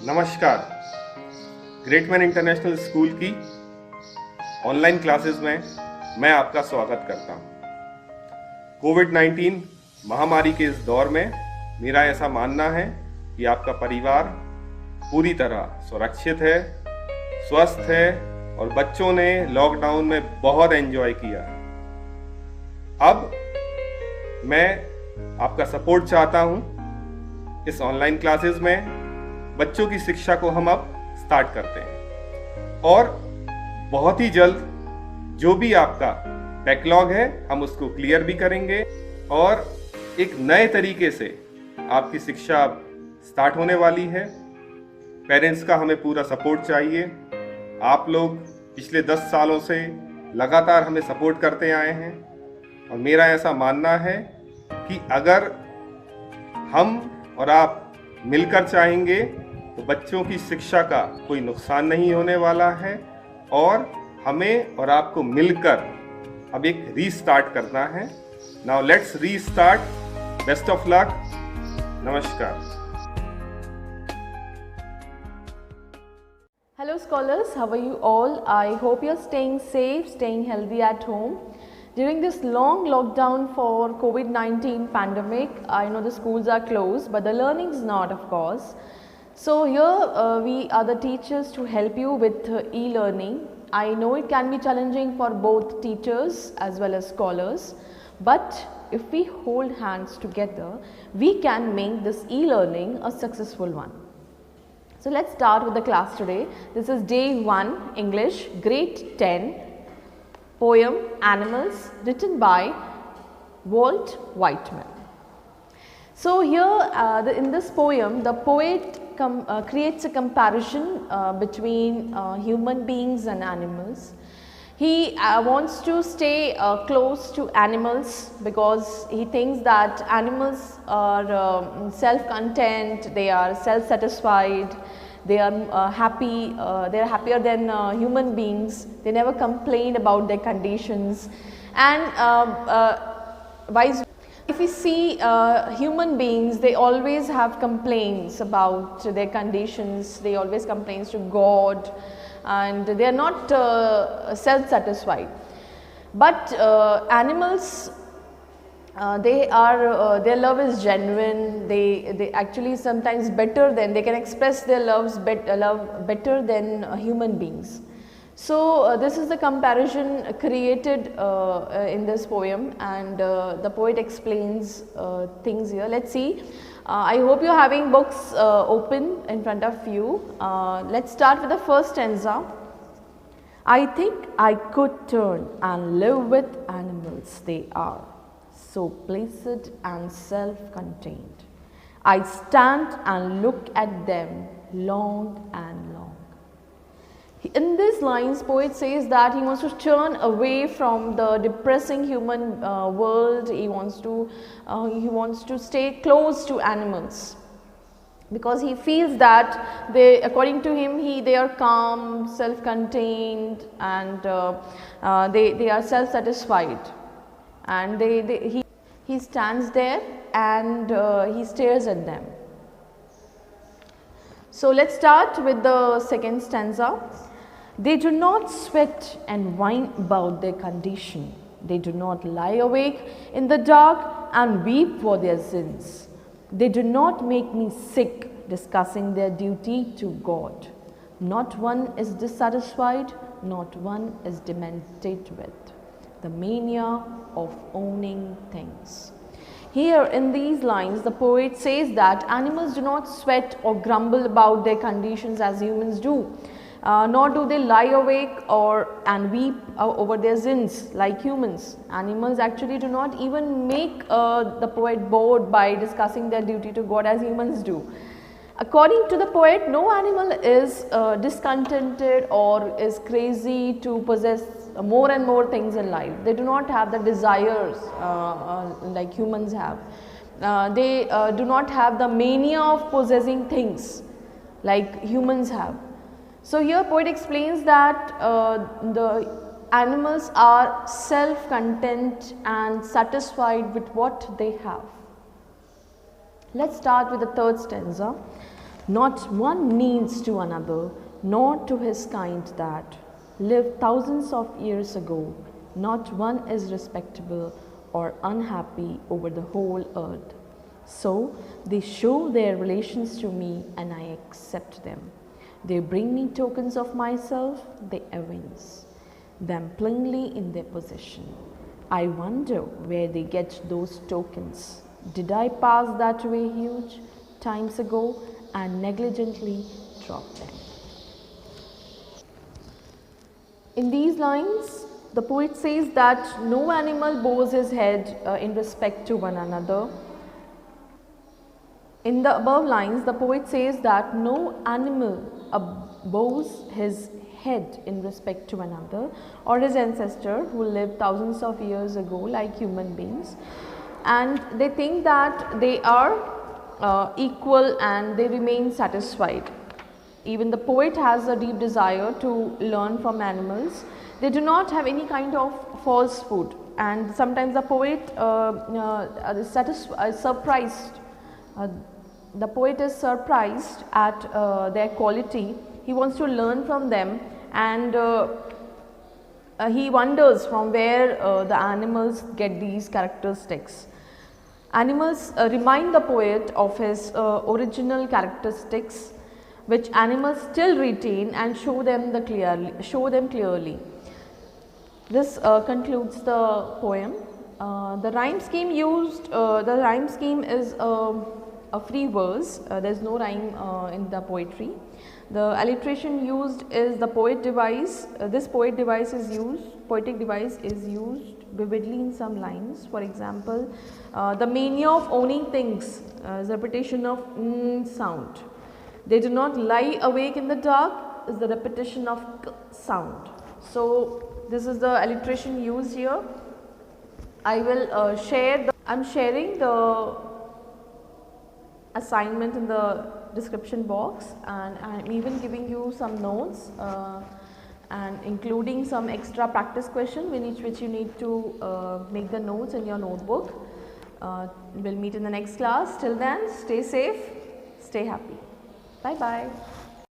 नमस्कार। Great man international school की online classes में मैं आपका स्वागत करता हूं। कोविड-19 महामारी के इस दौर में मेरा ऐसा मानना है कि आपका परिवार पूरी तरह सुरक्षित है, स्वस्थ है और बच्चों ने लॉकडाउन में बहुत एंजॉय किया है। अब मैं आपका सपोर्ट चाहता हूं। इस ऑनलाइन क्लासेस में बच्चों की शिक्षा को हम अब स्टार्ट करते हैं और बहुत ही जल्द जो भी आपका बैकलॉग है हम उसको क्लियर भी करेंगे और एक नए तरीके से आपकी शिक्षा अब स्टार्ट होने वाली है। पेरेंट्स का हमें पूरा सपोर्ट चाहिए। आप लोग पिछले 10 सालों से लगातार हमें सपोर्ट करते आए हैं और मेरा ऐसा मानना है कि अगर हम और आप मिलकर चाहेंगे तो बच्चों की शिक्षा का कोई नुकसान नहीं होने वाला है और हमें और आपको मिलकर अब एक रीस्टार्ट करना है। Now let's restart. Best of luck. नमस्कार। Hello scholars, how are you all? I hope you're staying safe, staying healthy at home. During this long lockdown for COVID-19 pandemic, I know the schools are closed, but the learning is not, of course. So here we are the teachers to help you with e-learning. I know it can be challenging for both teachers as well as scholars, but if we hold hands together, we can make this e-learning a successful one. So let's start with the class today. This is day 1 English, grade 10, poem Animals, written by Walt Whitman. So here in this poem, the poet creates a comparison between human beings and animals. He wants to stay close to animals because he thinks that animals are self-content, they are self-satisfied, they are happy, they are happier than human beings, they never complain about their conditions, and vice. If we see human beings, they always have complaints about their conditions, they always complains to God, and they are not self-satisfied. But animals, their love is genuine. They actually sometimes better than, they can express their love better than human beings. So this is the comparison created in this poem, and the poet explains things here. Let's see. I hope you are having books open in front of you. Let's start with the first stanza. I think I could turn and live with animals. They are so placid and self-contained. I stand and look at them long and long. In these lines, poet says that he wants to turn away from the depressing human world. He wants to stay close to animals because he feels that they, according to him, they are calm, self-contained, and they are self-satisfied. And he stands there and he stares at them. So let's start with the second stanza. They do not sweat and whine about their condition. They do not lie awake in the dark and weep for their sins. They do not make me sick discussing their duty to God. Not one is dissatisfied, not one is demented with the mania of owning things. Here in these lines, the poet says that animals do not sweat or grumble about their conditions as humans do. Nor do they lie awake and weep over their sins like humans. Animals actually do not even make the poet bored by discussing their duty to God as humans do. According to the poet, no animal is discontented or is crazy to possess more and more things in life. They do not have the desires like humans have. They do not have the mania of possessing things like humans have. So here poet explains that the animals are self-content and satisfied with what they have. Let's start with the third stanza. Not one needs to another, nor to his kind that lived thousands of years ago. Not one is respectable or unhappy over the whole earth. So they show their relations to me and I accept them. They bring me tokens of myself, they evince them plainly in their possession. I wonder where they get those tokens. Did I pass that way huge times ago and negligently drop them? In these lines, the poet says that no animal bows his head in respect to one another. In the above lines, the poet says that no animal bows his head in respect to another or his ancestor who lived thousands of years ago like human beings, and they think that they are equal and they remain satisfied. Even the poet has a deep desire to learn from animals. They do not have any kind of falsehood, and sometimes the poet is surprised. The poet is surprised at their quality. He wants to learn from them, and he wonders from where the animals get these characteristics. Animals remind the poet of his original characteristics, which animals still retain and show them clearly. This concludes the poem. The rhyme scheme is a free verse. There is no rhyme in the poetry. The alliteration used is the poetic device is used vividly in some lines. For example, the mania of owning things is a repetition of sound. They do not lie awake in the dark is the repetition of k sound. So this is the alliteration used here. I will I'm sharing the assignment in the description box, and I am even giving you some notes and including some extra practice question which you need to make the notes in your notebook. We'll meet in the next class. Till then, stay safe, stay happy. Bye bye.